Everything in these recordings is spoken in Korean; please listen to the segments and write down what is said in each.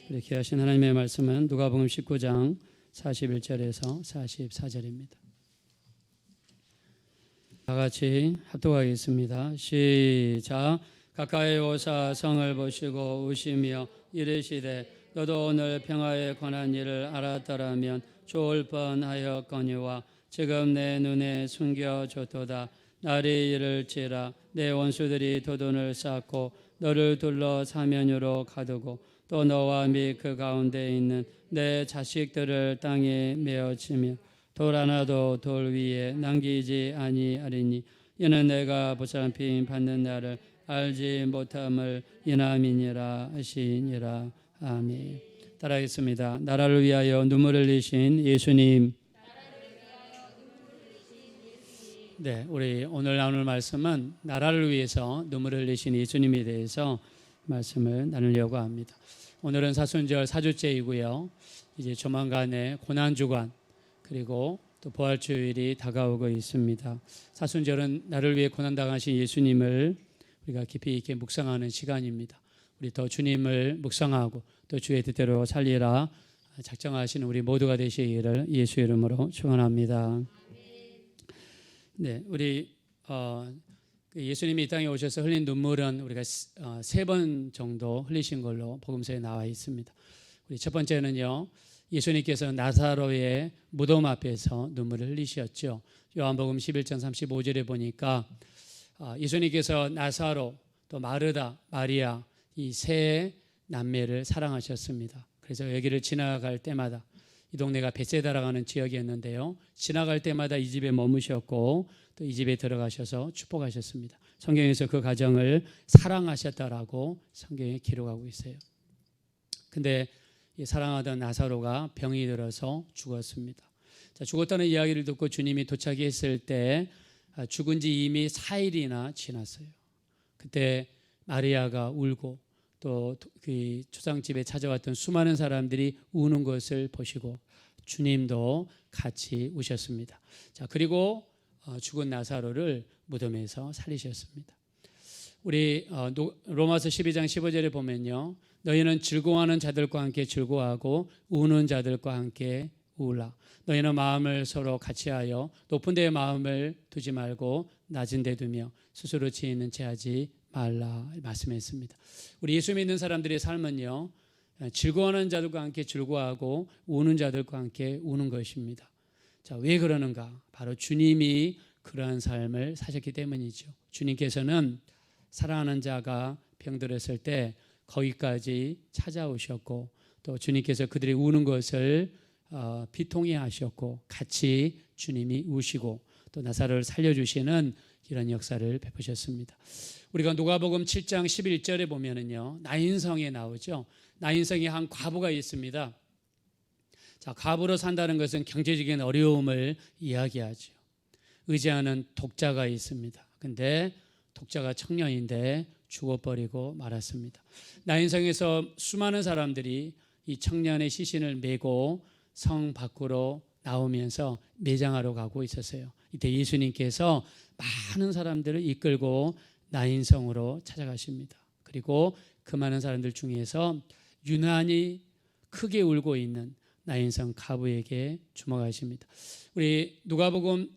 이렇게 하신 하나님의 말씀은 누가복음 19장 41절에서 44절입니다. 다 같이 합독하겠습니다. 시작. 가까이 오사 성을 보시고 우시며 이르시되 너도 오늘 평화에 관한 일을 알았더라면 좋을 뻔하였거니와 지금 내 눈에 숨겨졌도다. 날이 이를지라 내 원수들이 도돈을 쌓고 너를 둘러 사면으로 가두고 또 너와 및 그 가운데 있는 내 자식들을 땅에 메어치며 돌 하나도 돌 위에 남기지 아니하리니 이는 내가 보살핌 받는 날을 알지 못함을 인함이니라 하시니라. 아멘. 따라하겠습니다. 나라를 위하여 눈물을 흘리신 예수님. 네, 우리 오늘 나눌 말씀은 나라를 위해서 눈물을 흘리신 예수님에 대해서 말씀을 나누려고 합니다. 오늘은 사순절 4주째이고요. 이제 조만간에 고난주간 그리고 또 부활주일이 다가오고 있습니다. 사순절은 나를 위해 고난당하신 예수님을 우리가 깊이 있게 묵상하는 시간입니다. 우리 더 주님을 묵상하고 또 주의 뜻대로 살리라 작정하시는 우리 모두가 되시기를 예수 이름으로 축원합니다. 네, 우리 예수님이 이 땅에 오셔서 흘린 눈물은 우리가 3번 정도 흘리신 걸로 복음서에 나와 있습니다. 우리 첫 번째는요, 예수님께서 나사로의 무덤 앞에서 눈물을 흘리셨죠. 요한복음 11장 35절에 보니까 예수님께서 나사로 또 마르다, 마리아 이 세 남매를 사랑하셨습니다. 그래서 여기를 지나갈 때마다 이 동네가 벳세다라고 하는 지역이었는데요. 지나갈 때마다 이 집에 머무셨고 또 이 집에 들어가셔서 축복하셨습니다. 성경에서 그 가정을 사랑하셨다라고 성경에 기록하고 있어요. 근데 이 사랑하던 나사로가 병이 들어서 죽었습니다. 자, 죽었다는 이야기를 듣고 주님이 도착했을 때 죽은 지 이미 4일이나 지났어요. 그때 마리아가 울고 또 그 초상집에 찾아왔던 수많은 사람들이 우는 것을 보시고 주님도 같이 우셨습니다. 자, 그리고 죽은 나사로를 무덤에서 살리셨습니다. 우리 로마서 12장 15절에 보면요, 너희는 즐거워하는 자들과 함께 즐거워하고 우는 자들과 함께 우라. 너희는 마음을 서로 같이하여 높은 데에 마음을 두지 말고 낮은 데 두며 스스로 지혜 있는 채 하지 말라 말씀했습니다. 우리 예수 믿는 사람들의 삶은요, 즐거워하는 자들과 함께 즐거워하고 우는 자들과 함께 우는 것입니다. 자, 왜 그러는가? 바로 주님이 그러한 삶을 사셨기 때문이죠. 주님께서는 사랑하는 자가 병들었을 때 거기까지 찾아오셨고 또 주님께서 그들이 우는 것을 비통해 하셨고 같이 주님이 우시고 또 나사로를 살려주시는 이런 역사를 베푸셨습니다. 우리가 누가복음 7장 11절에 보면은요, 나인성에 나오죠. 나인성에 한 과부가 있습니다. 자, 과부로 산다는 것은 경제적인 어려움을 이야기하죠. 의지하는 독자가 있습니다. 근데 독자가 청년인데 죽어버리고 말았습니다. 나인성에서 수많은 사람들이 이 청년의 시신을 메고 성 밖으로 나오면서 매장하러 가고 있었어요. 이때 예수님께서 많은 사람들을 이끌고 나인성으로 찾아가십니다. 그리고 그 많은 사람들 중에서 유난히 크게 울고 있는 나인성 과부에게 주목하십니다. 우리 누가복음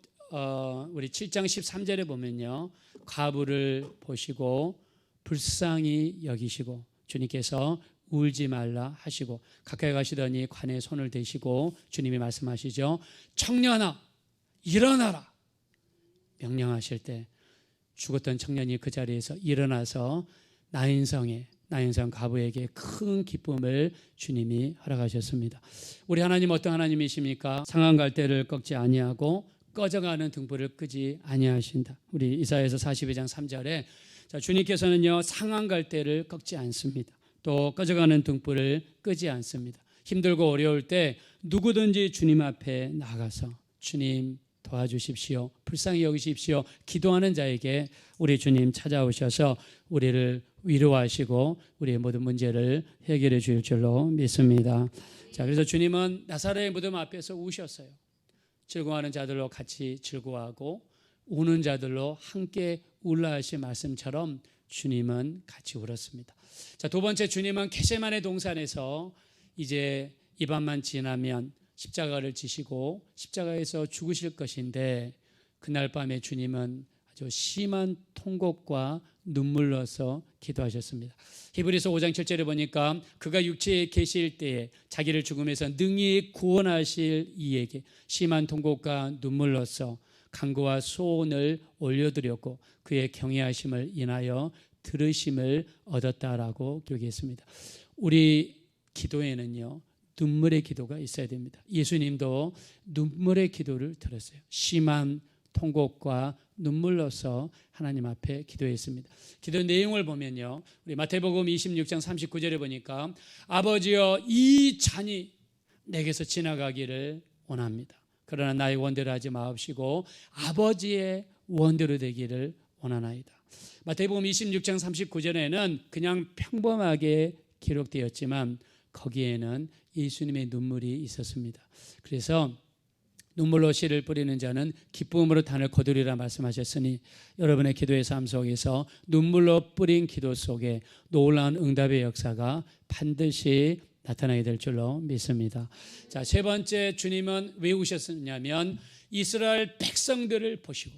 우리 7장 13절에 보면요, 과부를 보시고 불쌍히 여기시고 주님께서 울지 말라 하시고 가까이 가시더니 관에 손을 대시고 주님이 말씀하시죠. 청년아 일어나라 명령하실 때 죽었던 청년이 그 자리에서 일어나서 나인성 과부에게 큰 기쁨을 주님이 허락하셨습니다. 우리 하나님 어떤 하나님이십니까? 상한 갈대를 꺾지 아니하고 꺼져가는 등불을 끄지 아니하신다. 우리 이사야서 42장 3절에 자, 주님께서는요, 상한 갈대를 꺾지 않습니다. 또 꺼져가는 등불을 끄지 않습니다. 힘들고 어려울 때 누구든지 주님 앞에 나가서 주님 도와주십시오, 불쌍히 여기십시오 기도하는 자에게 우리 주님 찾아오셔서 우리를 위로하시고 우리의 모든 문제를 해결해 주실 줄로 믿습니다. 자, 그래서 주님은 나사로의 무덤 앞에서 우셨어요. 즐거워하는 자들로 같이 즐거워하고 우는 자들로 함께 울라 하신 말씀처럼 주님은 같이 울었습니다. 자, 두 번째, 주님은 겟세마네 동산에서 이제 이 밤만 지나면 십자가를 지시고 십자가에서 죽으실 것인데, 그날 밤에 주님은 아주 심한 통곡과 눈물로서 기도하셨습니다. 히브리서 5장 7절에 보니까 그가 육체에 계실 때에 자기를 죽음에서 능히 구원하실 이에게 심한 통곡과 눈물로서 간구와 소원을 올려드렸고 그의 경외하심을 인하여 들으심을 얻었다라고 기록했습니다. 우리 기도에는요, 눈물의 기도가 있어야 됩니다. 예수님도 눈물의 기도를 들었어요. 심한 통곡과 눈물로서 하나님 앞에 기도했습니다. 기도 내용을 보면요, 우리 마태복음 26장 39절에 보니까 아버지여, 이 잔이 내게서 지나가기를 원합니다. 그러나 나의 원대로 하지 마옵시고 아버지의 원대로 되기를 원하나이다. 마태복음 26장 39절에는 그냥 평범하게 기록되었지만 거기에는 예수님의 눈물이 있었습니다. 그래서 눈물로 씨를 뿌리는 자는 기쁨으로 단을 거두리라 말씀하셨으니, 여러분의 기도의 삶 속에서 눈물로 뿌린 기도 속에 놀라운 응답의 역사가 반드시 나타나게 될 줄로 믿습니다. 자, 세 번째, 주님은 왜 우셨느냐면 이스라엘 백성들을 보시고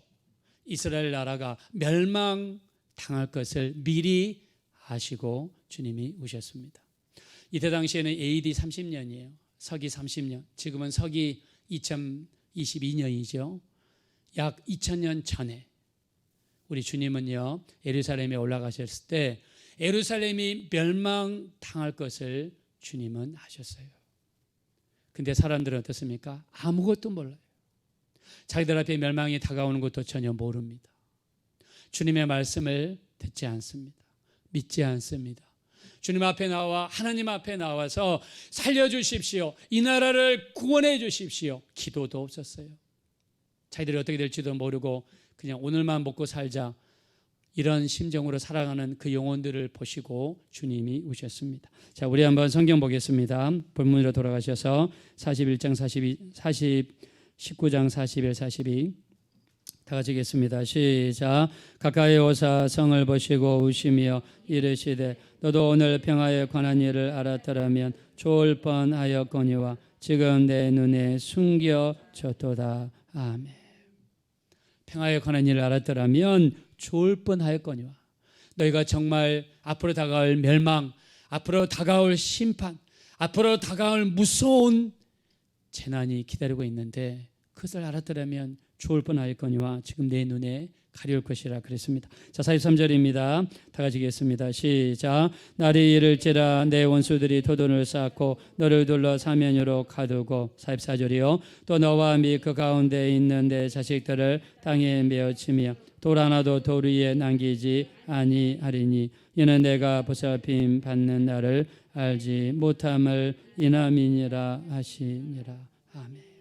이스라엘 나라가 멸망당할 것을 미리 아시고 주님이 우셨습니다. 이때 당시에는 AD 30년이에요. 서기 30년. 지금은 서기 2022년이죠. 약 2000년 전에 우리 주님은요, 예루살렘에 올라가셨을 때 예루살렘이 멸망당할 것을 주님은 하셨어요. 근데 사람들은 어떻습니까? 아무것도 몰라요. 자기들 앞에 멸망이 다가오는 것도 전혀 모릅니다. 주님의 말씀을 듣지 않습니다. 믿지 않습니다. 주님 앞에 나와 하나님 앞에 나와서 살려주십시오, 이 나라를 구원해 주십시오, 기도도 없었어요. 자기들이 어떻게 될지도 모르고 그냥 오늘만 먹고 살자, 이런 심정으로 살아가는 그 영혼들을 보시고 주님이 우셨습니다. 자, 우리 한번 성경 보겠습니다. 본문으로 돌아가셔서 41장 19장 41, 42 다 같이 읽겠습니다. 시작. 가까이 오사 성을 보시고 우시며 이르시되 너도 오늘 평화에 관한 일을 알았더라면 좋을 뻔하였거니와 지금 내 눈에 숨겨졌도다. 아멘. 평화에 관한 일을 알았더라면 좋을 뻔하였거니와, 너희가 정말 앞으로 다가올 멸망, 앞으로 다가올 심판, 앞으로 다가올 무서운 재난이 기다리고 있는데 그것을 알았더라면 좋을 뻔하였거니와 지금 내 눈에 가려울 것이라 그랬습니다. 자, 43절입니다. 다 같이 읽겠습니다. 시작. 날이 이를지라 내 원수들이 도돈을 쌓고 너를 둘러 사면으로 가두고, 44절이요. 또 너와 및 그 가운데 있는 내 자식들을 땅에 메어치며 돌 하나도 돌 위에 남기지 아니하리니 이는 내가 보살핌 받는 날을 알지 못함을 인함이니라 하시니라. 아멘.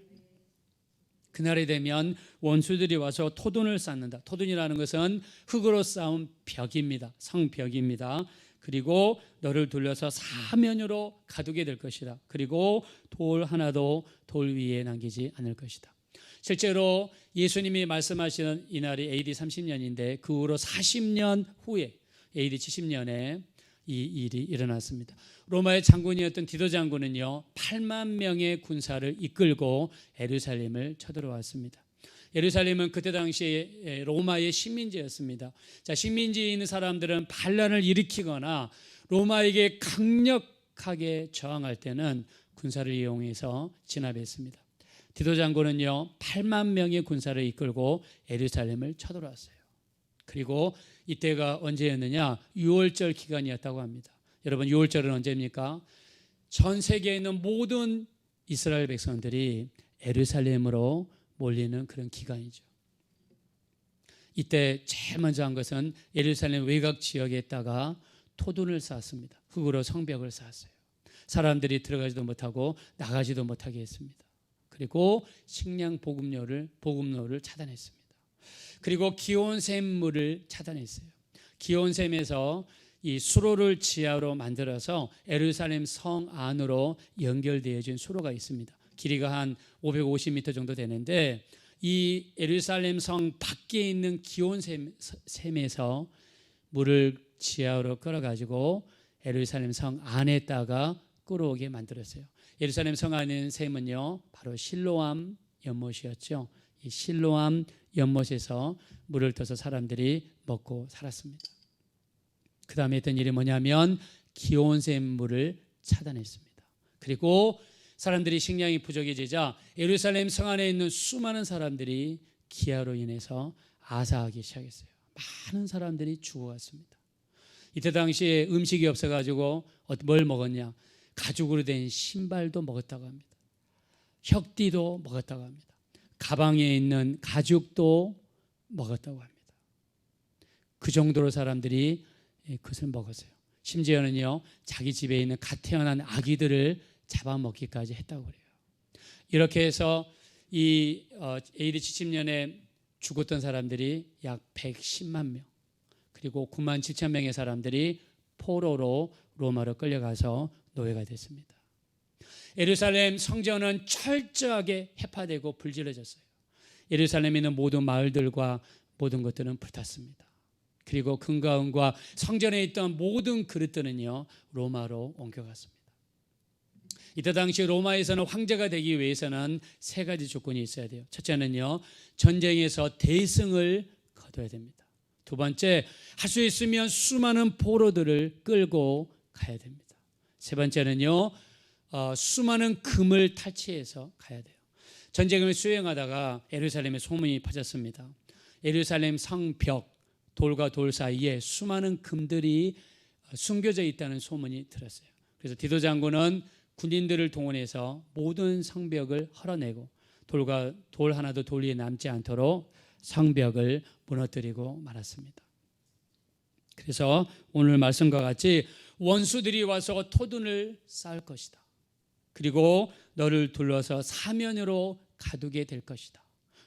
그날이 되면 원수들이 와서 토돈을 쌓는다. 토돈이라는 것은 흙으로 쌓은 벽입니다. 성벽입니다. 그리고 너를 둘러서 사면으로 가두게 될 것이다. 그리고 돌 하나도 돌 위에 남기지 않을 것이다. 실제로 예수님이 말씀하시는 이 날이 AD 30년인데 그 후로 40년 후에 AD 70년에 이 일이 일어났습니다. 로마의 장군이었던 디도 장군은요, 8만 명의 군사를 이끌고 예루살렘을 쳐들어왔습니다. 예루살렘은 그때 당시에 로마의 식민지였습니다. 자, 식민지에 있는 사람들은 반란을 일으키거나 로마에게 강력하게 저항할 때는 군사를 이용해서 진압했습니다. 디도 장군은요, 8만 명의 군사를 이끌고 예루살렘을 쳐들어왔어요. 그리고 이때가 언제였느냐? 6월절 기간이었다고 합니다. 여러분, 6월절은 언제입니까? 전 세계에 있는 모든 이스라엘 백성들이 예루살렘으로 몰리는 그런 기간이죠. 이때 제일 먼저 한 것은 예루살렘 외곽 지역에다가 토둔을 쌓았습니다. 흙으로 성벽을 쌓았어요. 사람들이 들어가지도 못하고 나가지도 못하게 했습니다. 그리고 식량 보급로를 차단했습니다. 그리고 기온샘물을 차단했어요. 기온샘에서 이 수로를 지하로 만들어서 예루살렘 성 안으로 연결되어진 수로가 있습니다. 길이가 한 550m 정도 되는데 이 예루살렘 성 밖에 있는 기온샘에서 물을 지하로 끌어가지고 예루살렘 성 안에다가 끌어오게 만들었어요. 예루살렘 성 안에 있는 샘은요, 바로 실로암 연못이었죠. 이 실로암 연못에서 물을 떠서 사람들이 먹고 살았습니다. 그 다음에 했던 일이 뭐냐면 기온샘 물을 차단했습니다. 그리고 사람들이 식량이 부족해지자 예루살렘 성 안에 있는 수많은 사람들이 기아로 인해서 아사하기 시작했어요. 많은 사람들이 죽어갔습니다. 이때 당시에 음식이 없어가지고 뭘 먹었냐? 가죽으로 된 신발도 먹었다고 합니다. 혁띠도 먹었다고 합니다. 가방에 있는 가죽도 먹었다고 합니다. 그 정도로 사람들이 그것을 먹었어요. 심지어는요, 자기 집에 있는 갓 태어난 아기들을 잡아먹기까지 했다고 그래요. 이렇게 해서 이 AD 70년에 죽었던 사람들이 약 110만 명, 그리고 9만 7천 명의 사람들이 포로로 로마로 끌려가서 노예가 됐습니다. 예루살렘 성전은 철저하게 해파되고 불질러졌어요. 예루살렘에 있는 모든 마을들과 모든 것들은 불탔습니다. 그리고 금과 은과 성전에 있던 모든 그릇들은요, 로마로 옮겨갔습니다. 이때 당시 로마에서는 황제가 되기 위해서는 세 가지 조건이 있어야 돼요. 첫째는요, 전쟁에서 대승을 거둬야 됩니다. 두 번째, 할 수 있으면 수많은 포로들을 끌고 가야 됩니다. 세 번째는요, 수많은 금을 탈취해서 가야 돼요. 전쟁을 수행하다가 예루살렘에 소문이 퍼졌습니다. 예루살렘 성벽, 돌과 돌 사이에 수많은 금들이 숨겨져 있다는 소문이 들었어요. 그래서 디도 장군은 군인들을 동원해서 모든 성벽을 헐어내고 돌 하나도 돌 위에 남지 않도록 성벽을 무너뜨리고 말았습니다. 그래서 오늘 말씀과 같이 원수들이 와서 토둔을 쌓을 것이다. 그리고 너를 둘러서 사면으로 가두게 될 것이다.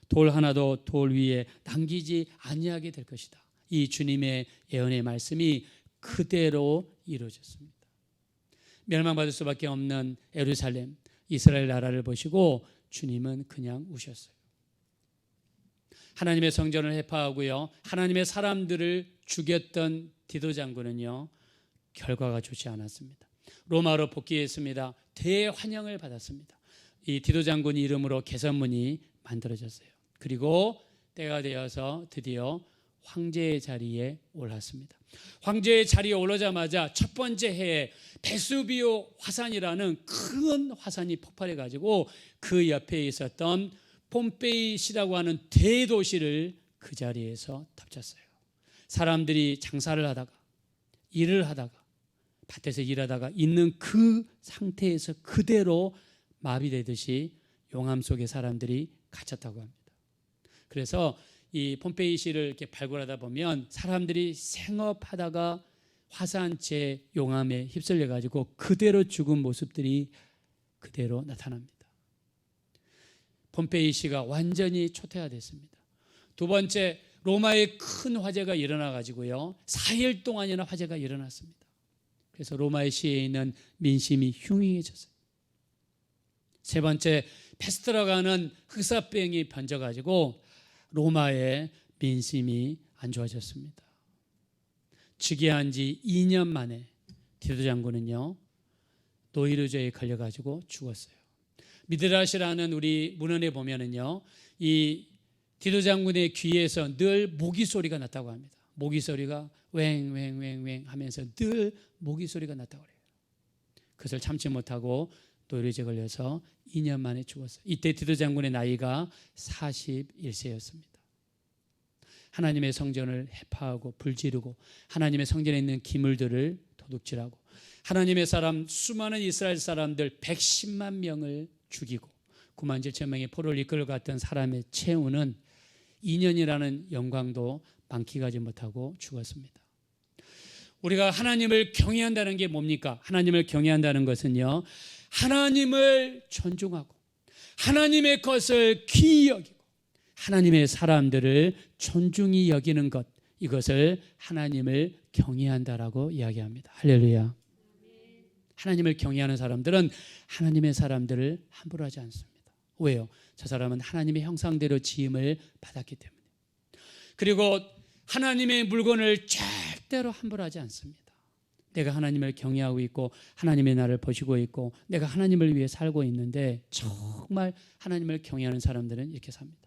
돌 하나도 돌 위에 남기지 아니하게 될 것이다. 이 주님의 예언의 말씀이 그대로 이루어졌습니다. 멸망받을 수밖에 없는 예루살렘, 이스라엘 나라를 보시고 주님은 그냥 우셨어요. 하나님의 성전을 해파하고요, 하나님의 사람들을 죽였던 디도 장군은요, 결과가 좋지 않았습니다. 로마로 복귀했습니다. 대환영을 받았습니다. 이 디도 장군 이름으로 개선문이 만들어졌어요. 그리고 때가 되어서 드디어 황제의 자리에 올랐습니다. 황제의 자리에 올라자마자 첫 번째 해에 베수비오 화산이라는 큰 화산이 폭발해 가지고 그 옆에 있었던 폼페이시라고 하는 대도시를 그 자리에서 덮쳤어요. 사람들이 장사를 하다가 일을 하다가 밭에서 일하다가 있는 그 상태에서 그대로 마비되듯이 용암 속에 사람들이 갇혔다고 합니다. 그래서 이 폼페이시를 이렇게 발굴하다 보면 사람들이 생업하다가 화산재 용암에 휩쓸려 가지고 그대로 죽은 모습들이 그대로 나타납니다. 폼페이시가 완전히 초토화됐습니다. 두 번째, 로마에 큰 화재가 일어나 가지고요, 4일 동안이나 화재가 일어났습니다. 그래서 로마의 시에 있는 민심이 흉흉해졌어요. 세 번째, 페스트라고 하는 흑사병이 번져가지고 로마의 민심이 안 좋아졌습니다. 즉위한 지 2년 만에 디도 장군은요, 노이로제에 걸려가지고 죽었어요. 미드라시라는 우리 문헌에 보면은요, 이 디도 장군의 귀에서 늘 모기 소리가 났다고 합니다. 모기 소리가 웽웽웽웽 하면서 늘 모기 소리가 났다고 그래요. 그것을 참지 못하고 노이로제 걸려서 2년 만에 죽었어요. 이때 디도 장군의 나이가 41세였습니다. 하나님의 성전을 해파하고 불지르고 하나님의 성전에 있는 기물들을 도둑질하고 하나님의 사람 수많은 이스라엘 사람들 110만 명을 죽이고 9만 7천 명의 포로를 이끌어 갔던 사람의 최후는 2년이라는 영광도 만끽하지 못하고 죽었습니다. 우리가 하나님을 경외한다는 게 뭡니까? 하나님을 경외한다는 것은요, 하나님을 존중하고 하나님의 것을 귀히 여기고 하나님의 사람들을 존중히 여기는 것, 이것을 하나님을 경외한다라고 이야기합니다. 할렐루야. 하나님을 경외하는 사람들은 하나님의 사람들을 함부로 하지 않습니다. 왜요? 저 사람은 하나님의 형상대로 지음을 받았기 때문에. 그리고 하나님의 물건을 절대 절대로 함부로 하지 않습니다. 내가 하나님을 경외하고 있고 하나님의 나를 보시고 있고 내가 하나님을 위해 살고 있는데 정말 하나님을 경외하는 사람들은 이렇게 삽니다.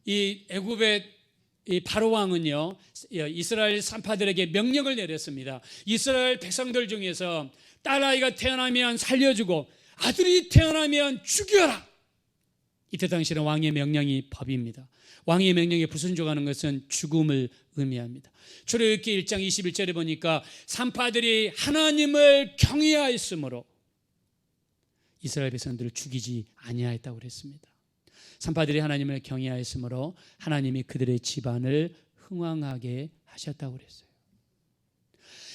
이 애굽의 이 바로 왕은요, 이스라엘 산파들에게 명령을 내렸습니다. 이스라엘 백성들 중에서 딸아이가 태어나면 살려주고 아들이 태어나면 죽여라. 이때 당시는 왕의 명령이 법입니다. 왕의 명령에 불순종하는 것은 죽음을 의미합니다. 출애굽기 1장 21절에 보니까 산파들이 하나님을 경외하였으므로 이스라엘 백성들을 죽이지 아니하였다고 그랬습니다. 산파들이 하나님을 경외하였으므로 하나님이 그들의 집안을 흥왕하게 하셨다고 그랬어요.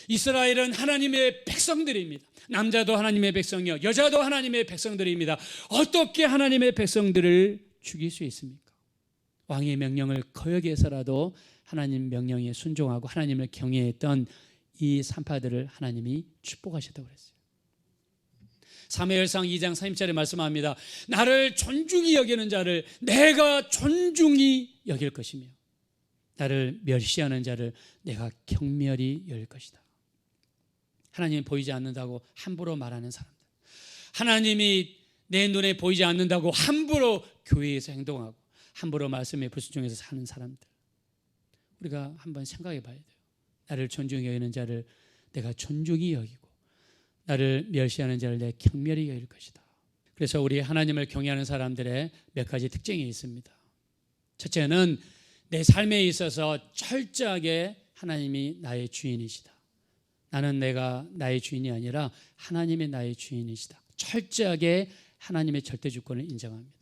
이스라엘은 하나님의 백성들입니다. 남자도 하나님의 백성이요, 여자도 하나님의 백성들입니다. 어떻게 하나님의 백성들을 죽일 수 있습니까? 왕의 명령을 거역해서라도 하나님 명령에 순종하고 하나님을 경외했던 이 산파들을 하나님이 축복하셨다고 그랬어요. 사무엘상 2장 30절에 말씀합니다. 나를 존중히 여기는 자를 내가 존중히 여길 것이며 나를 멸시하는 자를 내가 경멸히 여길 것이다. 하나님이 보이지 않는다고 함부로 말하는 사람들, 하나님이 내 눈에 보이지 않는다고 함부로 교회에서 행동하고 함부로 말씀에 불순종해서 사는 사람들, 우리가 한번 생각해 봐야 돼요. 나를 존중히 여기는 자를 내가 존중히 여기고 나를 멸시하는 자를 내가 경멸히 여길 것이다. 그래서 우리 하나님을 경외하는 사람들의 몇 가지 특징이 있습니다. 첫째는 내 삶에 있어서 철저하게 하나님이 나의 주인이시다. 나는 내가 나의 주인이 아니라 하나님이 나의 주인이시다. 철저하게 하나님의 절대 주권을 인정합니다.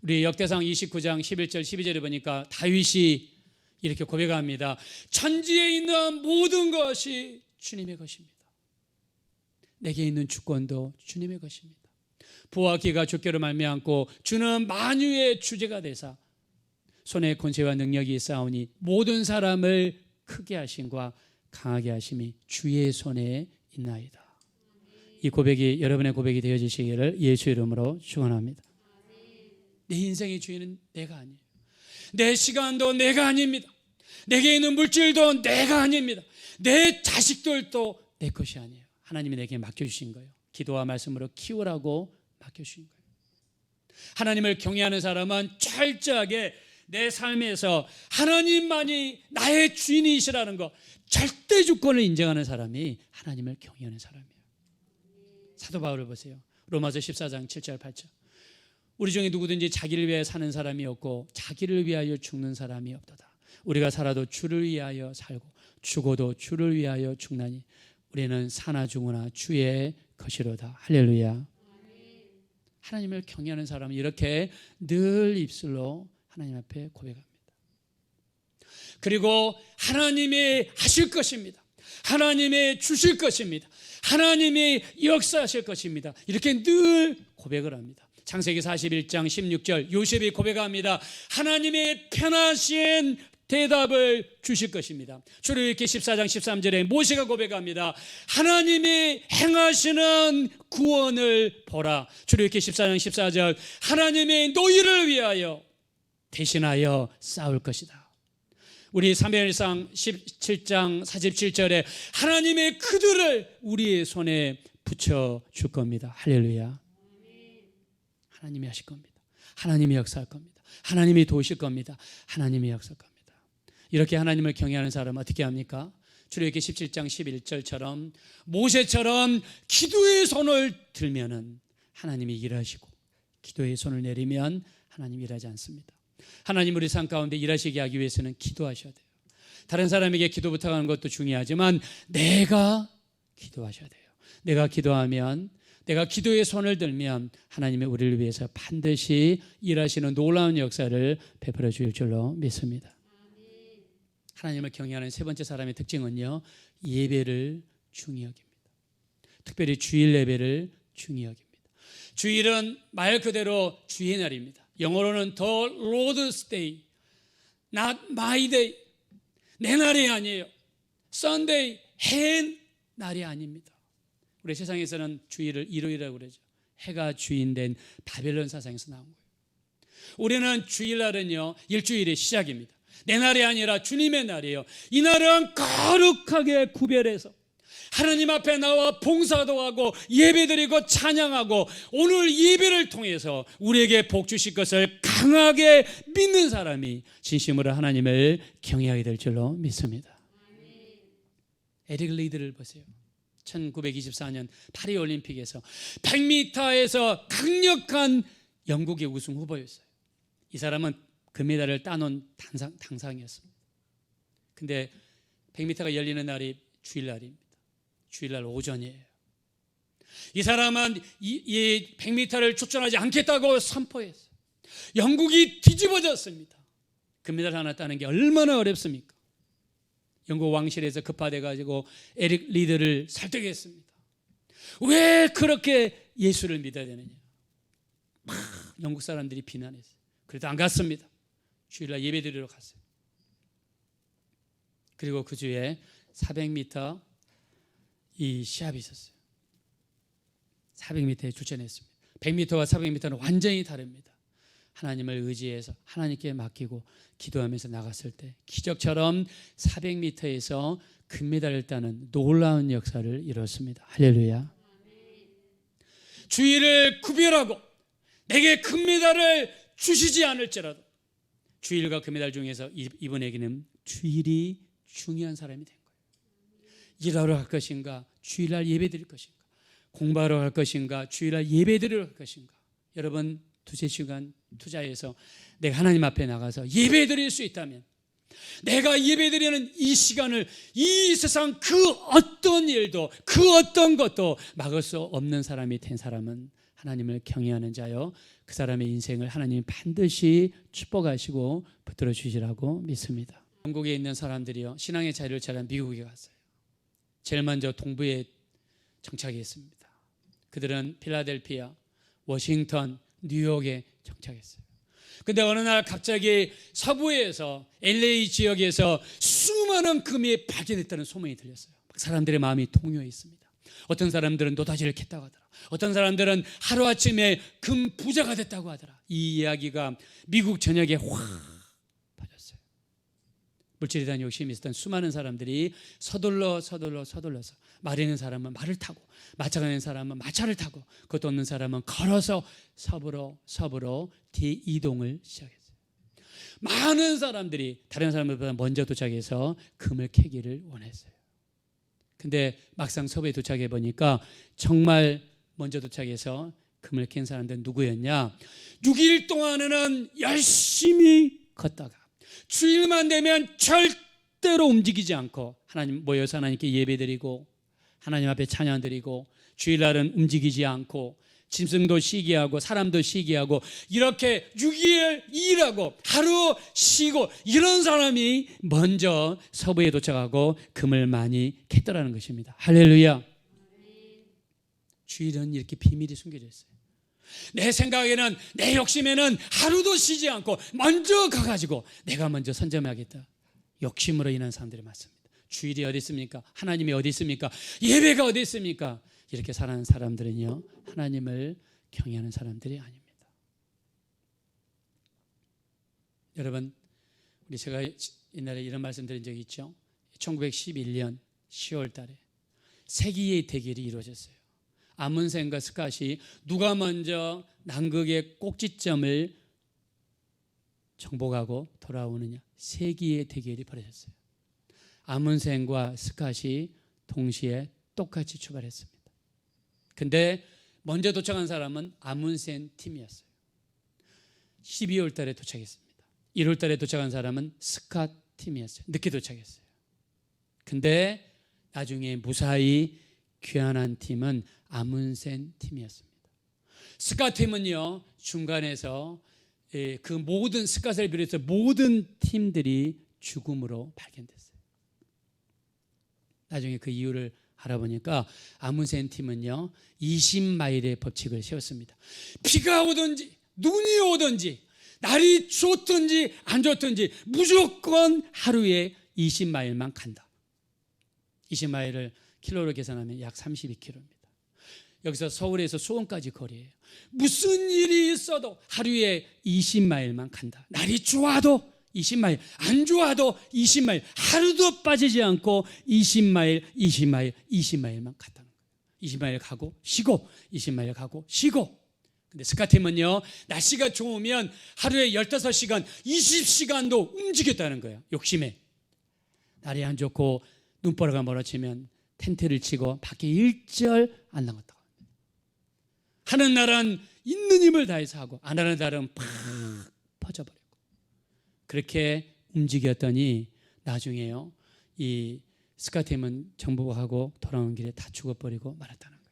우리 역대상 29장 11절 12절에 보니까 다윗이 이렇게 고백합니다. 천지에 있는 모든 것이 주님의 것입니다. 내게 있는 주권도 주님의 것입니다. 부와 기가 주께로 말미암고 주는 만유의 주제가 되사 손에 권세와 능력이 있사오니 모든 사람을 크게 하심과 강하게 하심이 주의 손에 있나이다. 이 고백이 여러분의 고백이 되어지시기를 예수 이름으로 축원합니다. 내 인생의 주인은 내가 아니에요. 내 시간도 내가 아닙니다. 내게 있는 물질도 내가 아닙니다. 내 자식들도 내 것이 아니에요. 하나님이 내게 맡겨주신 거예요. 기도와 말씀으로 키우라고 맡겨주신 거예요. 하나님을 경외하는 사람은 철저하게 내 삶에서 하나님만이 나의 주인이시라는 것, 절대 주권을 인정하는 사람이 하나님을 경외하는 사람이에요. 사도 바울을 보세요. 로마서 14장 7절 8절. 우리 중에 누구든지 자기를 위하여 사는 사람이 없고 자기를 위하여 죽는 사람이 없도다. 우리가 살아도 주를 위하여 살고 죽어도 주를 위하여 죽나니 우리는 사나 죽으나 주의 것이로다. 할렐루야. 하나님을 경외하는 사람은 이렇게 늘 입술로 하나님 앞에 고백합니다. 그리고 하나님이 하실 것입니다. 하나님이 주실 것입니다. 하나님이 역사하실 것입니다. 이렇게 늘 고백을 합니다. 창세기 41장 16절 요셉이 고백합니다. 하나님의 편하신 대답을 주실 것입니다. 출애굽기 14장 13절에 모세가 고백합니다. 하나님이 행하시는 구원을 보라. 출애굽기 14장 14절 하나님이 너희를 위하여 대신하여 싸울 것이다. 우리 사무엘상 17장 47절에 하나님의 그들을 우리의 손에 붙여줄 겁니다. 할렐루야. 하나님이 하실 겁니다. 하나님이 역사할 겁니다. 하나님이 도우실 겁니다. 하나님이 역사할 겁니다. 이렇게 하나님을 경외하는 사람은 어떻게 합니까? 출애굽기 17장 11절처럼 모세처럼 기도의 손을 들면은 하나님이 일하시고 기도의 손을 내리면 하나님이 일하지 않습니다. 하나님 우리 삶 가운데 일하시게 하기 위해서는 기도하셔야 돼요. 다른 사람에게 기도 부탁하는 것도 중요하지만 내가 기도하셔야 돼요. 내가 기도하면, 내가 기도의 손을 들면 하나님이 우리를 위해서 반드시 일하시는 놀라운 역사를 베풀어 주실 줄로 믿습니다. 하나님을 경외하는 세 번째 사람의 특징은요, 예배를 중히 여깁니다. 특별히 주일 예배를 중히 여깁니다. 주일은 말 그대로 주의 날입니다. 영어로는 The Lord's Day, not my day. 내 날이 아니에요. Sunday, 해 날이 아닙니다. 우리 세상에서는 주일을 일요일이라고 그러죠. 해가 주인된 바벨론 사상에서 나온 거예요. 우리는 주일날은요, 일주일의 시작입니다. 내 날이 아니라 주님의 날이에요. 이 날은 거룩하게 구별해서 하나님 앞에 나와 봉사도 하고 예배드리고 찬양하고 오늘 예배를 통해서 우리에게 복 주실 것을 강하게 믿는 사람이 진심으로 하나님을 경외하게 될 줄로 믿습니다. 에릭 리드를 보세요. 1924년 파리올림픽에서 100m에서 강력한 영국의 우승 후보였어요. 이 사람은 금메달을 따놓은 당상이었습니다. 근데 100m가 열리는 날이 주일날입니다. 주일날 오전이에요. 이 사람은 이 100m를 출전하지 않겠다고 선포했어요. 영국이 뒤집어졌습니다. 금메달 하나 따는 게 얼마나 어렵습니까? 영국 왕실에서 급파돼가지고 에릭 리드를 설득했습니다. 왜 그렇게 예수를 믿어야 되느냐? 막 영국 사람들이 비난했어요. 그래도 안 갔습니다. 주일날 예배드리러 갔어요. 그리고 그 주에 400m 이 시합이 있었어요. 400m에 출전했습니다. 100m와 400m는 완전히 다릅니다. 하나님을 의지해서 하나님께 맡기고 기도하면서 나갔을 때 기적처럼 400m에서 금메달을 따는 놀라운 역사를 이뤘습니다. 할렐루야. 주일을 구별하고 내게 금메달을 주시지 않을지라도 주일과 금메달 중에서 이분에게는 주일이 중요한 사람이 된 거예요. 일하러 갈 것인가, 주일날 예배 드릴 것인가, 공부하러 갈 것인가, 주일날 예배 드리러 갈 것인가. 여러분 두세 시간 투자해서 내가 하나님 앞에 나가서 예배 드릴 수 있다면 내가 예배 드리는 이 시간을 이 세상 그 어떤 일도 그 어떤 것도 막을 수 없는 사람이 된 사람은 하나님을 경외하는 자요, 그 사람의 인생을 하나님이 반드시 축복하시고 붙들어 주시라고 믿습니다. 영국에 있는 사람들이요, 신앙의 자리를 찾아 미국에 갔어요. 제일 먼저 동부에 정착했습니다. 그들은 필라델피아, 워싱턴, 뉴욕에 정착했어요. 근데 어느 날 갑자기 서부에서 LA 지역에서 수많은 금이 발견했다는 소문이 들렸어요. 사람들의 마음이 동요했습니다. 어떤 사람들은 노다지를 캤다고 하더라. 어떤 사람들은 하루아침에 금 부자가 됐다고 하더라. 이 이야기가 미국 전역에 확 퍼졌어요. 물질에 대한 욕심이 있었던 수많은 사람들이 서둘러서 말 있는 사람은 말을 타고 마차가 있는 사람은 마차를 타고 그것도 없는 사람은 걸어서 서부로 이동을 시작했어요. 많은 사람들이 다른 사람들보다 먼저 도착해서 금을 캐기를 원했어요. 근데 막상 서부에 도착해 보니까 정말 먼저 도착해서 금을 캔 사람들은 누구였냐? 6일 동안은 열심히 걷다가 주일만 되면 절대로 움직이지 않고 하나님 모여서 하나님께 예배드리고 하나님 앞에 찬양드리고 주일날은 움직이지 않고 짐승도 쉬게 하고 사람도 쉬게 하고 이렇게 6일 일하고 하루 쉬고 이런 사람이 먼저 서부에 도착하고 금을 많이 캤더라는 것입니다. 할렐루야. 주일은 이렇게 비밀이 숨겨져 있어요. 내 생각에는 내 욕심에는 하루도 쉬지 않고 먼저 가가지고 내가 먼저 선점하겠다. 욕심으로 인한 사람들이 많습니다. 주일이 어디 있습니까? 하나님이 어디 있습니까? 예배가 어디 있습니까? 이렇게 살아가는 사람들은요, 하나님을 경외하는 사람들이 아닙니다. 여러분, 제가 옛날에 이런 말씀 드린 적이 있죠. 1911년 10월 달에 세기의 대결이 이루어졌어요. 아문센과 스캇이 누가 먼저 남극의 꼭지점을 정복하고 돌아오느냐, 세기의 대결이 벌어졌어요. 아문센과 스캇이 동시에 똑같이 출발했습니다. 근데 먼저 도착한 사람은 아문센 팀이었어요. 12월 달에 도착했습니다. 1월 달에 도착한 사람은 스캇 팀이었어요. 늦게 도착했어요. 근데 나중에 무사히 귀환한 팀은 아문센 팀이었습니다. 스캇 팀은요, 중간에서 그 모든 스캇을 비롯해서 모든 팀들이 죽음으로 발견됐어요. 나중에 그 이유를 알아보니까 아문센 팀은요 20마일의 법칙을 세웠습니다. 비가 오든지 눈이 오든지 날이 좋든지 안 좋든지 무조건 하루에 20마일만 간다. 20마일을 킬로로 계산하면 약 32km입니다. 여기서 서울에서 수원까지 거리예요. 무슨 일이 있어도 하루에 20마일만 간다. 날이 좋아도 20마일, 안 좋아도 20마일, 하루도 빠지지 않고 20마일, 20마일, 20마일만 갔다는 거예요. 20마일 가고 쉬고 20마일 가고 쉬고. 근데 스카팀은요, 날씨가 좋으면 하루에 15시간, 20시간도 움직였다는 거예요. 욕심에. 날이 안 좋고 눈보라가 멀어지면 텐트를 치고 밖에 일절 안 나갔다고 합니다. 하는 날은 있는 힘을 다해서 하고 안 하는 날은 팍 퍼져버리고 그렇게 움직였더니 나중에요, 이 스카팀은 정복하고 돌아오는 길에 다 죽어버리고 말았다는 거예요.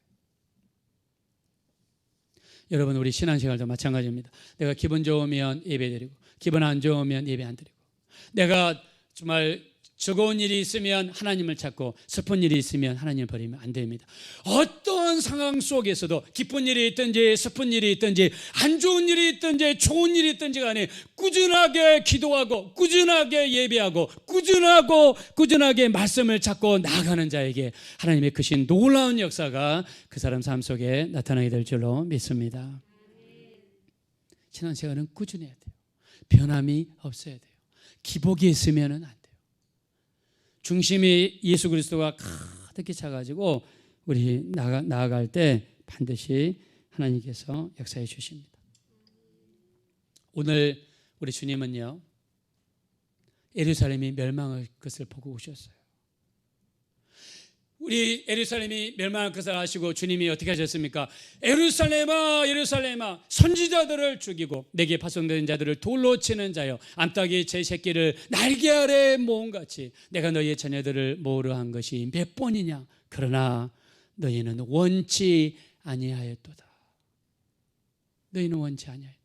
여러분, 우리 신앙생활도 마찬가지입니다. 내가 기분 좋으면 예배드리고 기분 안 좋으면 예배 안 드리고, 내가 정말 즐거운 일이 있으면 하나님을 찾고 슬픈 일이 있으면 하나님을 버리면 안 됩니다. 어떤 상황 속에서도 기쁜 일이 있든지 슬픈 일이 있든지 안 좋은 일이 있든지 좋은 일이 있든지 간에 꾸준하게 기도하고 꾸준하게 예배하고 꾸준하게 말씀을 찾고 나아가는 자에게 하나님의 크신 놀라운 역사가 그 사람 삶 속에 나타나게 될 줄로 믿습니다. 신앙생활은 꾸준해야 돼요. 변함이 없어야 돼요. 기복이 있으면 안 돼요. 중심이 예수 그리스도가 가득히 차가지고 우리 나아갈 때 반드시 하나님께서 역사해 주십니다. 오늘 우리 주님은요, 예루살렘이 멸망할 것을 보고 오셨어요. 우리 예루살렘이 멸망할 것을 아시고 주님이 어떻게 하셨습니까? 예루살렘아 예루살렘아, 선지자들을 죽이고 내게 파송된 자들을 돌로 치는 자여, 암탉이 제 새끼를 날개 아래 모음같이 내가 너희의 자녀들을 모으려 한 것이 몇 번이냐. 그러나 너희는 원치 아니하였도다. 너희는 원치 아니하였도다.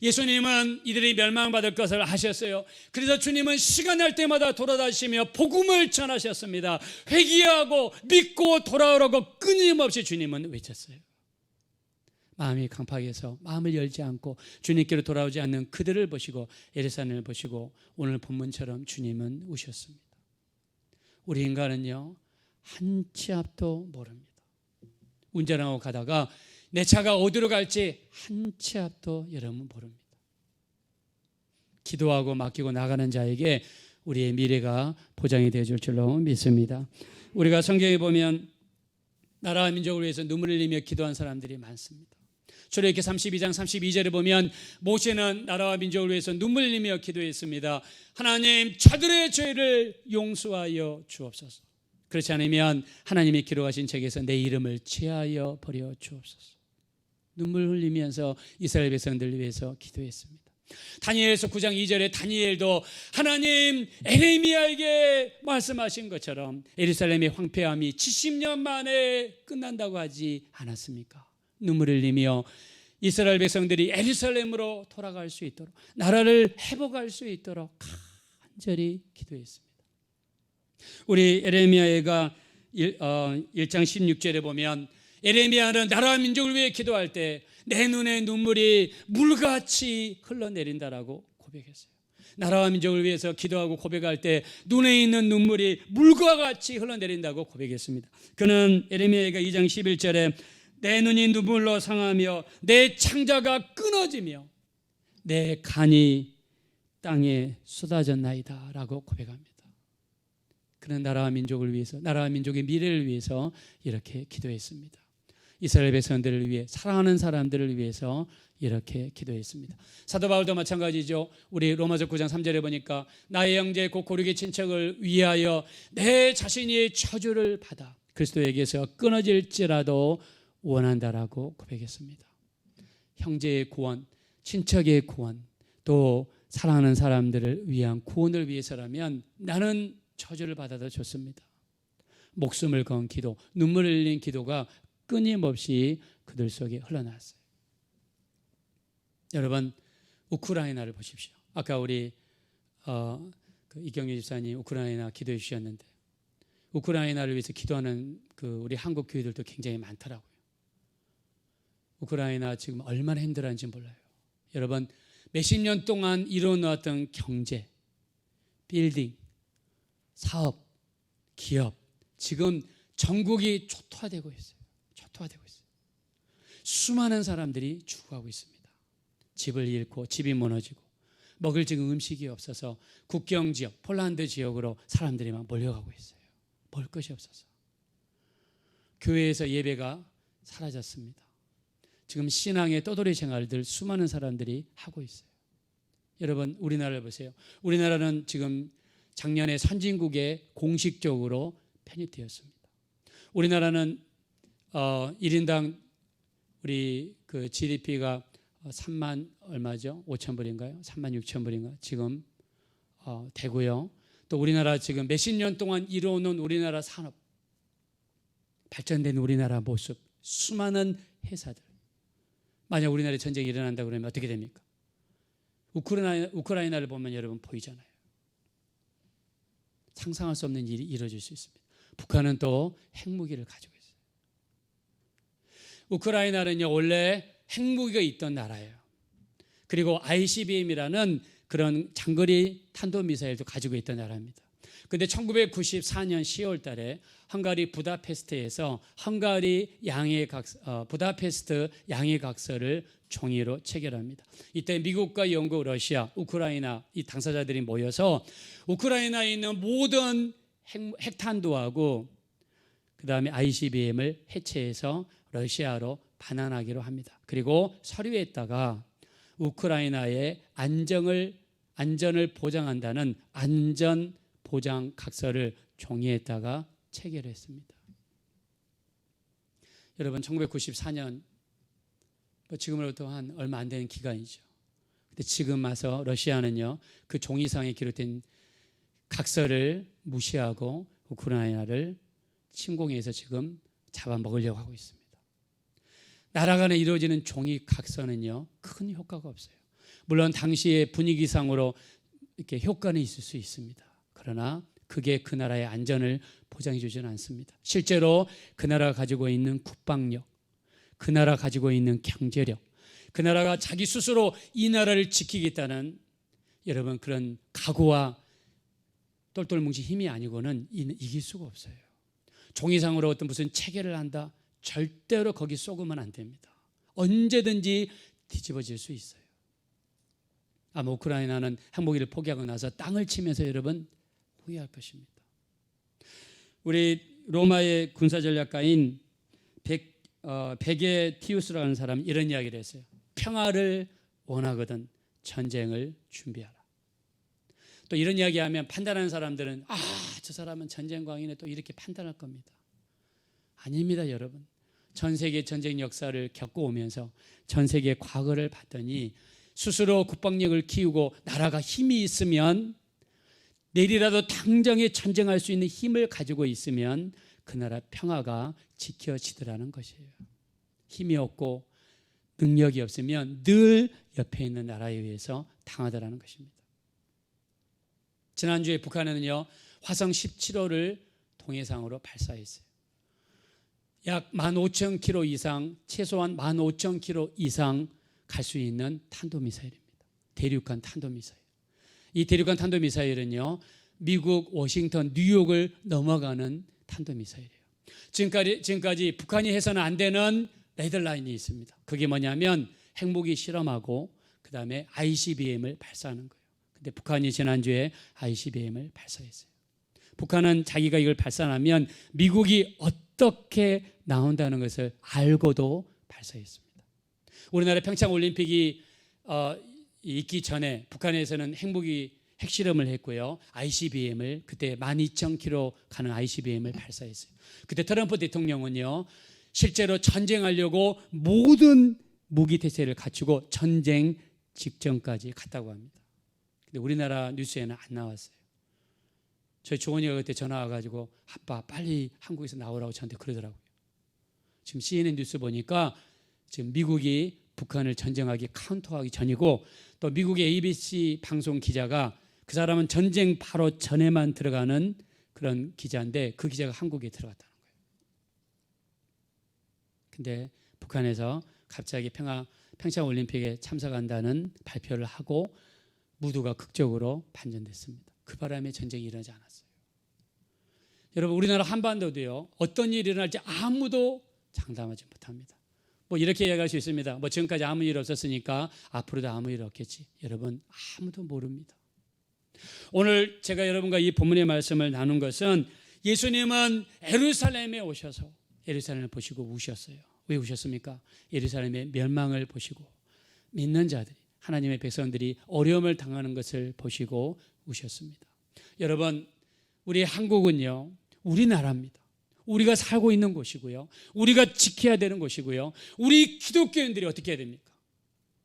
예수님은 이들이 멸망받을 것을 아셨어요. 그래서 주님은 시간 날 때마다 돌아다니시며 복음을 전하셨습니다. 회개하고 믿고 돌아오라고 끊임없이 주님은 외쳤어요. 마음이 강팍해서 마음을 열지 않고 주님께로 돌아오지 않는 그들을 보시고 예루살렘을 보시고 오늘 본문처럼 주님은 우셨습니다. 우리 인간은요, 한 치 앞도 모릅니다. 운전하고 가다가 내 차가 어디로 갈지 한 치 앞도 여러분 모릅니다. 기도하고 맡기고 나가는 자에게 우리의 미래가 보장이 되어줄 줄로 믿습니다. 우리가 성경에 보면 나라와 민족을 위해서 눈물을 흘리며 기도한 사람들이 많습니다. 출애굽기 32장 32절에 보면 모세는 나라와 민족을 위해서 눈물 흘리며 기도했습니다. 하나님, 저들의 죄를 용서하여 주옵소서. 그렇지 않으면 하나님이 기록하신 책에서 내 이름을 제하여 버려 주옵소서. 눈물 흘리면서 이스라엘 백성들을 위해서 기도했습니다. 다니엘서 9장 2절에 다니엘도 하나님 에레미야에게 말씀하신 것처럼 예루살렘의 황폐함이 70년 만에 끝난다고 하지 않았습니까? 눈물을 흘리며 이스라엘 백성들이 예루살렘으로 돌아갈 수 있도록, 나라를 회복할 수 있도록 간절히 기도했습니다. 우리 에레미야가 1장 16절에 보면 에레미야는 나라와 민족을 위해 기도할 때 내 눈에 눈물이 물같이 흘러내린다라고 고백했어요. 나라와 민족을 위해서 기도하고 고백할 때 눈에 있는 눈물이 물과 같이 흘러내린다고 고백했습니다. 그는 에레미야가 2장 11절에 내 눈이 눈물로 상하며 내 창자가 끊어지며 내 간이 땅에 쏟아졌나이다 라고 고백합니다. 그는 나라와 민족을 위해서, 나라와 민족의 미래를 위해서 이렇게 기도했습니다. 이스라엘 백성들을 위해, 사랑하는 사람들을 위해서 이렇게 기도했습니다. 사도 바울도 마찬가지죠. 우리 로마서 9장 3절에 보니까 나의 형제 곧 고르게 친척을 위하여 내 자신이 저주를 받아 그리스도에게서 끊어질지라도 원한다라고 고백했습니다. 형제의 구원, 친척의 구원, 또 사랑하는 사람들을 위한 구원을 위해서라면 나는 저주를 받아도 좋습니다. 목숨을 건 기도, 눈물을 흘린 기도가 끊임없이 그들 속에 흘러나왔어요. 여러분, 우크라이나를 보십시오. 아까 우리 이경규 집사님 우크라이나 기도해 주셨는데 우크라이나를 위해서 기도하는 우리 한국 교회들도 굉장히 많더라고요. 우크라이나 지금 얼마나 힘들어하는지 몰라요. 여러분, 몇십 년 동안 이루어놓았던 경제, 빌딩, 사업, 기업, 지금 전국이 초토화되고 있어요. 수많은 사람들이 죽어가고 있습니다. 집을 잃고 집이 무너지고 먹을 지금 음식이 없어서 국경 지역, 폴란드 지역으로 사람들이 막 몰려가고 있어요. 먹을 것이 없어서. 교회에서 예배가 사라졌습니다. 지금 신앙의 떠돌이 생활들 수많은 사람들이 하고 있어요. 여러분, 우리나라를 보세요. 우리나라는 지금 작년에 선진국에 공식적으로 편입되었습니다. 우리나라는 1인당 우리 그 GDP가 3만 얼마죠? 5천 불인가요? 3만 6천 불인가? 지금 되고요. 또 우리나라 지금 몇십 년 동안 이루어놓은 우리나라 산업, 발전된 우리나라 모습, 수많은 회사들. 만약 우리나라에 전쟁이 일어난다 그러면 어떻게 됩니까? 우크라이나를 보면 여러분 보이잖아요. 상상할 수 없는 일이 이루어질 수 있습니다. 북한은 또 핵무기를 가지고 있어요. 우크라이나는요, 원래 핵무기가 있던 나라예요. 그리고 ICBM이라는 그런 장거리 탄도미사일도 가지고 있던 나라입니다. 그런데 1994년 10월 달에 헝가리 부다페스트에서 부다페스트 양해각서를 종이로 체결합니다. 이때 미국과 영국, 러시아, 우크라이나 이 당사자들이 모여서 우크라이나에 있는 모든 핵탄두하고 그 다음에 ICBM을 해체해서 러시아로 반환하기로 합니다. 그리고 서류에다가 우크라이나의 안전을 보장한다는 안전보장각서를 종이에다가 체결했습니다. 여러분, 1994년 지금으로부터 한 얼마 안 되는 기간이죠. 근데 지금 와서 러시아는요, 그 종이상에 기록된 각서를 무시하고 우크라이나를 침공해서 지금 잡아먹으려고 하고 있습니다. 나라 간에 이루어지는 종이 각서는요, 큰 효과가 없어요. 물론 당시의 분위기상으로 이렇게 효과는 있을 수 있습니다. 그러나 그게 그 나라의 안전을 보장해 주지는 않습니다. 실제로 그 나라가 가지고 있는 국방력, 그 나라가 가지고 있는 경제력, 그 나라가 자기 스스로 이 나라를 지키겠다는 여러분 그런 각오와 똘똘 뭉친 힘이 아니고는 이길 수가 없어요. 종이상으로 어떤 무슨 체계를 한다? 절대로 거기 쏘으면 안 됩니다. 언제든지 뒤집어질 수 있어요. 아마 우크라이나는 핵무기를 포기하고 나서 땅을 치면서 여러분 후회할 것입니다. 우리 로마의 군사전략가인 베게티우스라는 사람이 이런 이야기를 했어요. 평화를 원하거든 전쟁을 준비하라. 또 이런 이야기하면 판단하는 사람들은 저 사람은 전쟁광이네 또 이렇게 판단할 겁니다. 아닙니다, 여러분. 전 세계 전쟁 역사를 겪어오면서 전 세계 과거를 봤더니 스스로 국방력을 키우고 나라가 힘이 있으면 내일이라도 당장에 전쟁할 수 있는 힘을 가지고 있으면 그 나라 평화가 지켜지더라는 것이에요. 힘이 없고 능력이 없으면 늘 옆에 있는 나라에 의해서 당하더라는 것입니다. 지난주에 북한은요, 화성 17호를 동해상으로 발사했어요. 약 15,000km 이상, 최소한 15,000km 이상 갈 수 있는 탄도미사일입니다. 대륙간 탄도미사일. 이 대륙간 탄도미사일은요, 미국 워싱턴, 뉴욕을 넘어가는 탄도미사일이에요. 지금까지 북한이 해서는 안 되는 레드라인이 있습니다. 그게 뭐냐면 핵무기 실험하고 그 다음에 ICBM을 발사하는 거예요. 근데 북한이 지난주에 ICBM을 발사했어요. 북한은 자기가 이걸 발사하면 미국이 어떻게 나온다는 것을 알고도 발사했습니다. 우리나라 평창올림픽이 있기 전에 북한에서는 핵실험을 했고요. ICBM을 그때 12,000km 가는 ICBM을 발사했어요. 그때 트럼프 대통령은요, 실제로 전쟁하려고 모든 무기 태세를 갖추고 전쟁 직전까지 갔다고 합니다. 근데 우리나라 뉴스에는 안 나왔어요. 저희 조원이가 그때 전화 와가지고 아빠 빨리 한국에서 나오라고 저한테 그러더라고요. 지금 CNN 뉴스 보니까 지금 미국이 북한을 전쟁하기 카운터하기 전이고 또 미국의 ABC 방송 기자가 그 사람은 전쟁 바로 전에만 들어가는 그런 기자인데 그 기자가 한국에 들어갔다는 거예요. 근데 북한에서 갑자기 평창올림픽에 참석한다는 발표를 하고 무드가 극적으로 반전됐습니다. 그 바람에 전쟁이 일어나지 않았어요. 여러분, 우리나라 한반도도요, 어떤 일이 일어날지 아무도 장담하지 못합니다. 뭐 이렇게 이야기할 수 있습니다. 뭐 지금까지 아무 일 없었으니까 앞으로도 아무 일 없겠지. 여러분 아무도 모릅니다. 오늘 제가 여러분과 이 본문의 말씀을 나눈 것은 예수님은 예루살렘에 오셔서 예루살렘을 보시고 우셨어요. 왜 우셨습니까? 예루살렘의 멸망을 보시고 믿는 자들이, 하나님의 백성들이 어려움을 당하는 것을 보시고 우셨습니다. 여러분, 우리 한국은요, 우리나라입니다. 우리가 살고 있는 곳이고요, 우리가 지켜야 되는 곳이고요, 우리 기독교인들이 어떻게 해야 됩니까?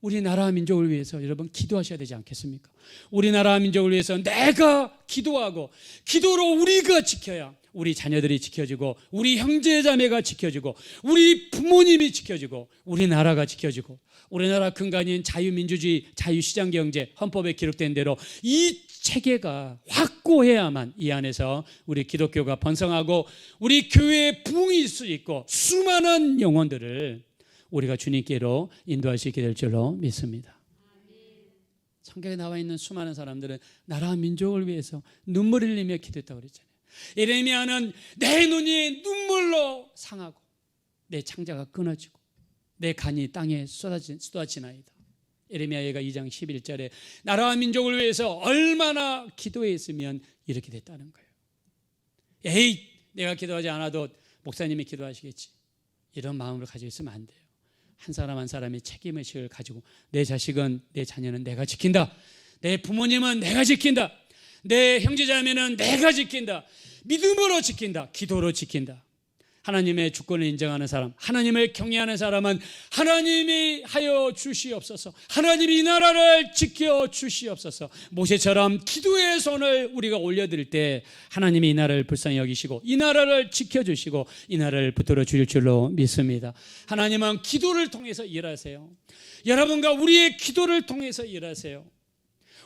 우리나라 민족을 위해서 여러분 기도하셔야 되지 않겠습니까? 우리나라 민족을 위해서 내가 기도하고 기도로 우리가 지켜야 우리 자녀들이 지켜지고 우리 형제자매가 지켜지고 우리 부모님이 지켜지고 우리나라가 지켜지고 우리나라 근간인 자유민주주의, 자유시장경제, 헌법에 기록된 대로 이 체계가 확고해야만 이 안에서 우리 기독교가 번성하고 우리 교회의 부흥일 수 있고 수많은 영혼들을 우리가 주님께로 인도할 수 있게 될 줄로 믿습니다. 성경에 나와 있는 수많은 사람들은 나라 민족을 위해서 눈물 흘리며 기도했다고 그랬잖아요. 예레미야는 내 눈이 눈물로 상하고 내 창자가 끊어지고 내 간이 땅에 쏟아지나이다. 예레미야가 2장 11절에 나라와 민족을 위해서 얼마나 기도했으면 이렇게 됐다는 거예요. 에이, 내가 기도하지 않아도 목사님이 기도하시겠지. 이런 마음을 가지고 있으면 안 돼요. 한 사람 한 사람이 책임의식을 가지고 내 자식은, 내 자녀는 내가 지킨다. 내 부모님은 내가 지킨다. 내 형제자매는 내가 지킨다. 믿음으로 지킨다. 기도로 지킨다. 하나님의 주권을 인정하는 사람, 하나님을 경외하는 사람은 하나님이 하여 주시옵소서, 하나님이 이 나라를 지켜 주시옵소서. 모세처럼 기도의 손을 우리가 올려드릴 때 하나님이 이 나라를 불쌍히 여기시고 이 나라를 지켜주시고 이 나라를 붙들어 주실 줄로 믿습니다. 하나님은 기도를 통해서 일하세요. 여러분과 우리의 기도를 통해서 일하세요.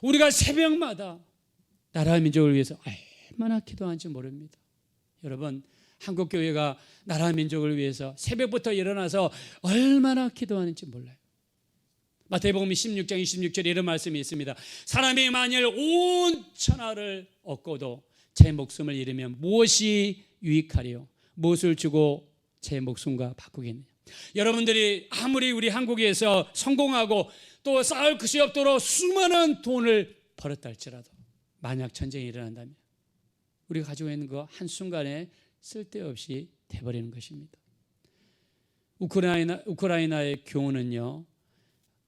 우리가 새벽마다 나라 민족을 위해서 얼마나 기도하는지 모릅니다. 여러분, 한국교회가 나라 민족을 위해서 새벽부터 일어나서 얼마나 기도하는지 몰라요. 마태복음 16장 26절에 이런 말씀이 있습니다. 사람이 만일 온 천하를 얻고도 제 목숨을 잃으면 무엇이 유익하리요? 무엇을 주고 제 목숨과 바꾸겠느냐? 여러분들이 아무리 우리 한국에서 성공하고 또 쌓을 것이 없도록 수많은 돈을 벌었다 할지라도 만약 전쟁이 일어난다면 우리가 가지고 있는 거 한순간에 쓸데없이 돼버리는 것입니다. 우크라이나의 교훈은요,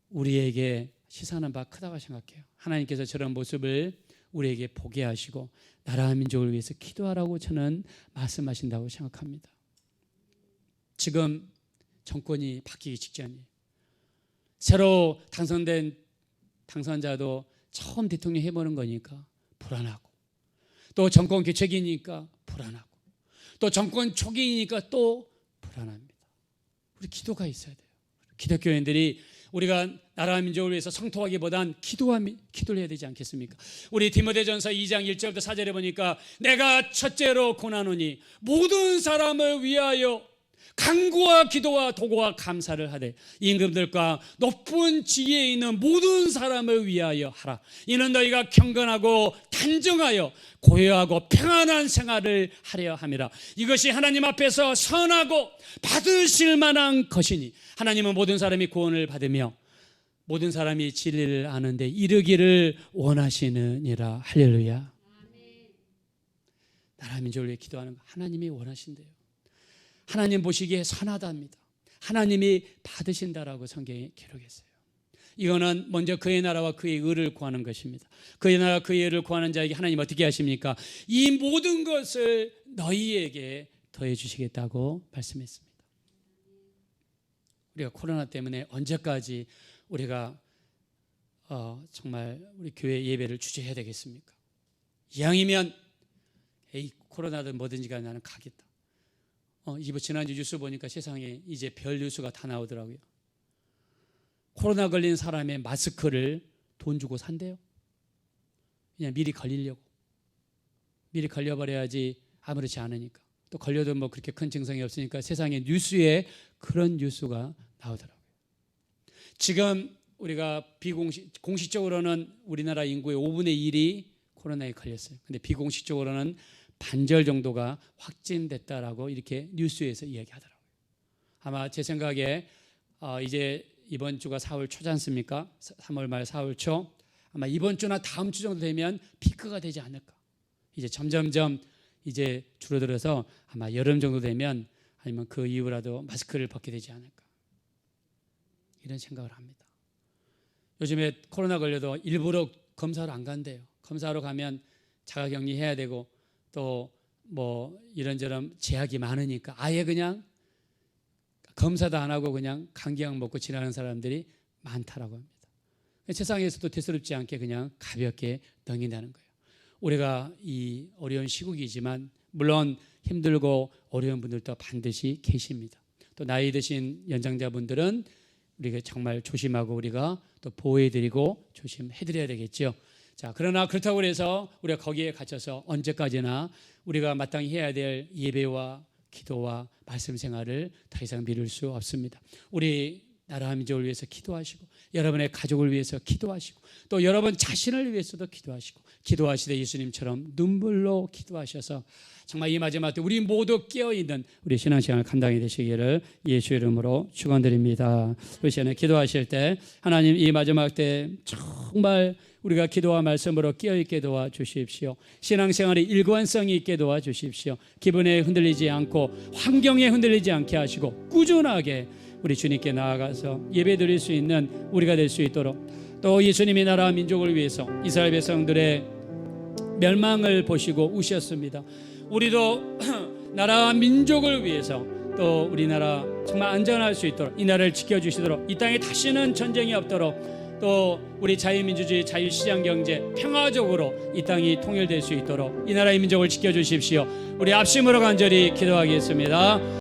우리에게 시사하는 바 크다고 생각해요. 하나님께서 저런 모습을 우리에게 보게 하시고 나라 민족을 위해서 기도하라고 저는 말씀하신다고 생각합니다. 지금 정권이 바뀌기 직전이에요. 새로 당선된 당선자도 처음 대통령 해보는 거니까 불안하고, 또 정권 교체기니까 불안하고, 또 정권 초기이니까 또 불안합니다. 우리 기도가 있어야 돼요. 기독교인들이 우리가 나라 민족을 위해서 성토하기보단 기도를 해야 되지 않겠습니까? 우리 디모데전서 2장 1절부터 4절에 보니까 내가 첫째로 고나노니 모든 사람을 위하여 간구와 기도와 도구와 감사를 하되 임금들과 높은 지위에 있는 모든 사람을 위하여 하라. 이는 너희가 경건하고 단정하여 고요하고 평안한 생활을 하려 함이라. 이것이 하나님 앞에서 선하고 받으실 만한 것이니 하나님은 모든 사람이 구원을 받으며 모든 사람이 진리를 아는데 이르기를 원하시느니라. 할렐루야. 나라 민족을 위해 기도하는 거 하나님이 원하신대요. 하나님 보시기에 선하답니다. 하나님이 받으신다라고 성경에 기록했어요. 이거는 먼저 그의 나라와 그의 의를 구하는 것입니다. 그의 나라와 그의 의를 구하는 자에게 하나님 어떻게 하십니까? 이 모든 것을 너희에게 더해 주시겠다고 말씀했습니다. 우리가 코로나 때문에 언제까지 우리가 정말 우리 교회 예배를 주재해야 되겠습니까? 이왕이면 에이 코로나든 뭐든지 간에 나는 가겠다. 지난주 뉴스 보니까 세상에 이제 별 뉴스가 다 나오더라고요. 코로나 걸린 사람의 마스크를 돈 주고 산대요. 그냥 미리 걸리려고. 미리 걸려버려야지 아무렇지 않으니까. 또 걸려도 뭐 그렇게 큰 증상이 없으니까 세상에 뉴스에 그런 뉴스가 나오더라고요. 지금 우리가 공식적으로는 우리나라 인구의 5분의 1이 코로나에 걸렸어요. 근데 비공식적으로는 반절 정도가 확진됐다라고 이렇게 뉴스에서 이야기하더라고요. 아마 제 생각에 이제 이번 주가 4월 초지 않습니까? 3월 말 4월 초. 아마 이번 주나 다음 주 정도 되면 피크가 되지 않을까. 이제 점점점 이제 줄어들어서 아마 여름 정도 되면 아니면 그 이후라도 마스크를 벗게 되지 않을까. 이런 생각을 합니다. 요즘에 코로나 걸려도 일부러 검사를 안 간대요. 검사하러 가면 자가격리 해야 되고 또 뭐 이런저런 제약이 많으니까 아예 그냥 검사도 안 하고 그냥 감기약 먹고 지나는 사람들이 많다라고 합니다. 세상에서도 대수롭지 않게 그냥 가볍게 넘긴다는 거예요. 우리가 이 어려운 시국이지만 물론 힘들고 어려운 분들도 반드시 계십니다. 또 나이 드신 연장자분들은 우리가 정말 조심하고 우리가 또 보호해드리고 조심해드려야 되겠죠. 자, 그러나 그렇다고 해서 우리가 거기에 갇혀서 언제까지나 우리가 마땅히 해야 될 예배와 기도와 말씀 생활을 더 이상 미룰 수 없습니다. 우리 나라 민족을 위해서 기도하시고 여러분의 가족을 위해서 기도하시고 또 여러분 자신을 위해서도 기도하시고 기도하시되 예수님처럼 눈물로 기도하셔서 정말 이 마지막 때 우리 모두 깨어있는 우리 신앙생활 감당이 되시기를 예수 이름으로 축원드립니다. 우리 시간에 기도하실 때 하나님 이 마지막 때 정말 우리가 기도와 말씀으로 깨어있게 도와주십시오. 신앙생활의 일관성이 있게 도와주십시오. 기분에 흔들리지 않고 환경에 흔들리지 않게 하시고 꾸준하게 우리 주님께 나아가서 예배드릴 수 있는 우리가 될 수 있도록 또 예수님의 나라 민족을 위해서 이스라엘 백성들의 멸망을 보시고 우셨습니다. 우리도 나라와 민족을 위해서 또 우리나라 정말 안전할 수 있도록 이 나라를 지켜주시도록 이 땅에 다시는 전쟁이 없도록 또 우리 자유민주주의 자유시장경제 평화적으로 이 땅이 통일될 수 있도록 이 나라의 민족을 지켜주십시오. 우리 합심으로 간절히 기도하겠습니다.